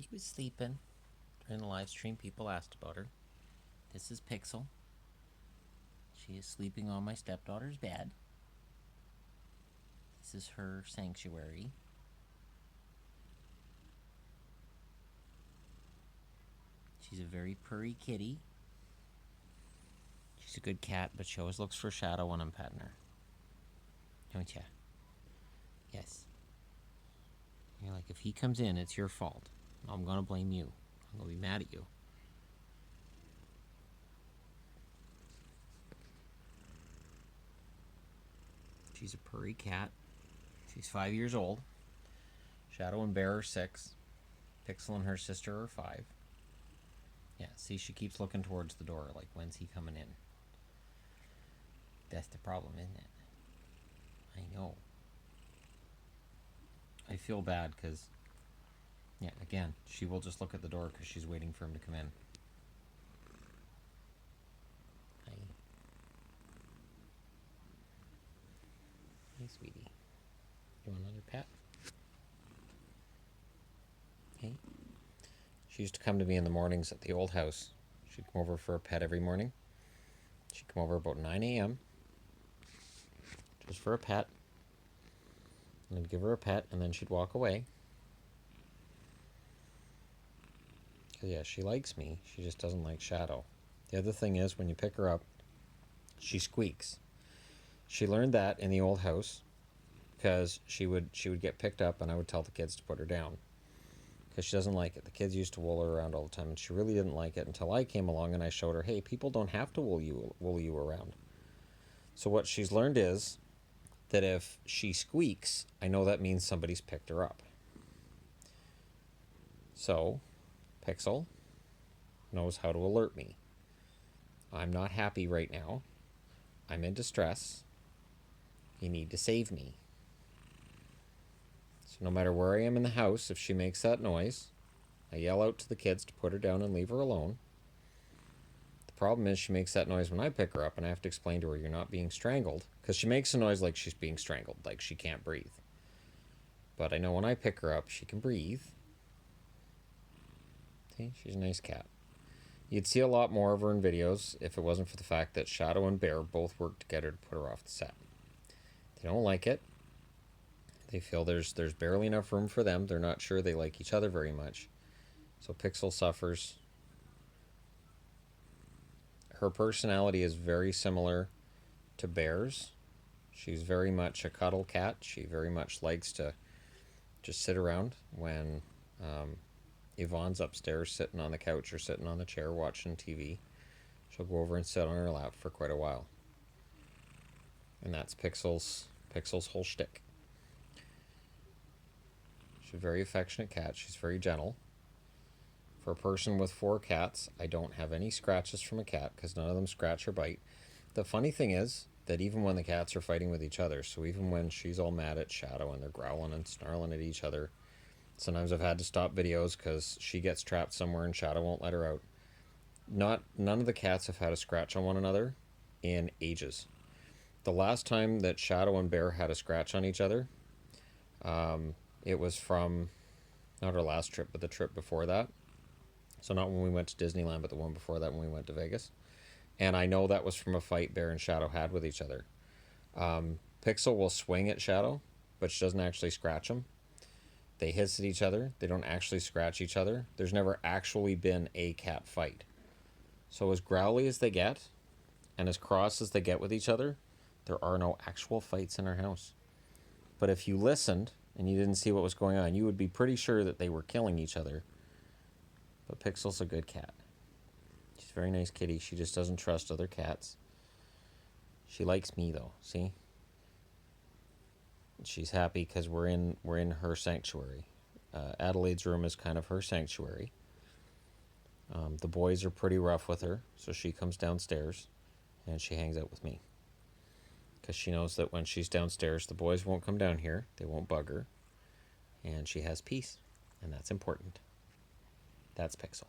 She was sleeping during the live stream. People asked about her. This is Pixel. She is sleeping on my stepdaughter's bed. This is her sanctuary. She's a very purry kitty. She's a good cat, but she always looks for Shadow when I'm petting her. Don't ya? Yes. You're like, if he comes in, it's your fault. I'm gonna blame you. I'm gonna be mad at you. She's a purry cat. She's 5 years old. Shadow and Bear are 6. Pixel and her sister are 5. Yeah, see, she keeps looking towards the door, like, when's he coming in? That's the problem, isn't it? I know. I feel bad because, yeah, again, she will just look at the door because she's waiting for him to come in. Hi. Hey, sweetie. You want another pet? Hey. She used to come to me in the mornings at the old house. She'd come over for a pet every morning. She'd come over about 9 a.m. just for a pet. And I'd give her a pet, and then she'd walk away. Because, yeah, she likes me. She just doesn't like Shadow. The other thing is, when you pick her up, she squeaks. She learned that in the old house because she would get picked up, and I would tell the kids to put her down because she doesn't like it. The kids used to wool her around all the time, and she really didn't like it until I came along and I showed her, hey, people don't have to wool you around. So what she's learned is that if she squeaks, I know that means somebody's picked her up. So Pixel knows how to alert me. I'm not happy right now. I'm in distress. You need to save me. So no matter where I am in the house, if she makes that noise, I yell out to the kids to put her down and leave her alone. The problem is she makes that noise when I pick her up, and I have to explain to her, you're not being strangled, because she makes a noise like she's being strangled, like she can't breathe. But I know when I pick her up, she can breathe. See, she's a nice cat. You'd see a lot more of her in videos if it wasn't for the fact that Shadow and Bear both work together to put her off the set. They don't like it. They feel there's barely enough room for them. They're not sure they like each other very much. So Pixel suffers. Her personality is very similar to Bear's. She's very much a cuddle cat. She very much likes to just sit around when Yvonne's upstairs sitting on the couch or sitting on the chair watching TV. She'll go over and sit on her lap for quite a while. And that's Pixel's whole shtick. She's a very affectionate cat. She's very gentle. For a person with 4 cats, I don't have any scratches from a cat because none of them scratch or bite. The funny thing is that even when the cats are fighting with each other, so even when she's all mad at Shadow and they're growling and snarling at each other, sometimes I've had to stop videos because she gets trapped somewhere and Shadow won't let her out. None of the cats have had a scratch on one another in ages. The last time that Shadow and Bear had a scratch on each other, it was from not our last trip, but the trip before that. So not when we went to Disneyland, but the one before that when we went to Vegas. And I know that was from a fight Bear and Shadow had with each other. Pixel will swing at Shadow, but she doesn't actually scratch him. They hiss at each other. They don't actually scratch each other. There's never actually been a cat fight. So as growly as they get, and as cross as they get with each other, there are no actual fights in our house. But if you listened and you didn't see what was going on, you would be pretty sure that they were killing each other. But Pixel's a good cat. She's a very nice kitty. She just doesn't trust other cats. She likes me though, see? She's happy because we're in her sanctuary. Adelaide's room is kind of her sanctuary. The boys are pretty rough with her, so she comes downstairs and she hangs out with me. Because she knows that when she's downstairs, the boys won't come down here. They won't bug her. And she has peace. And that's important. That's Pixel.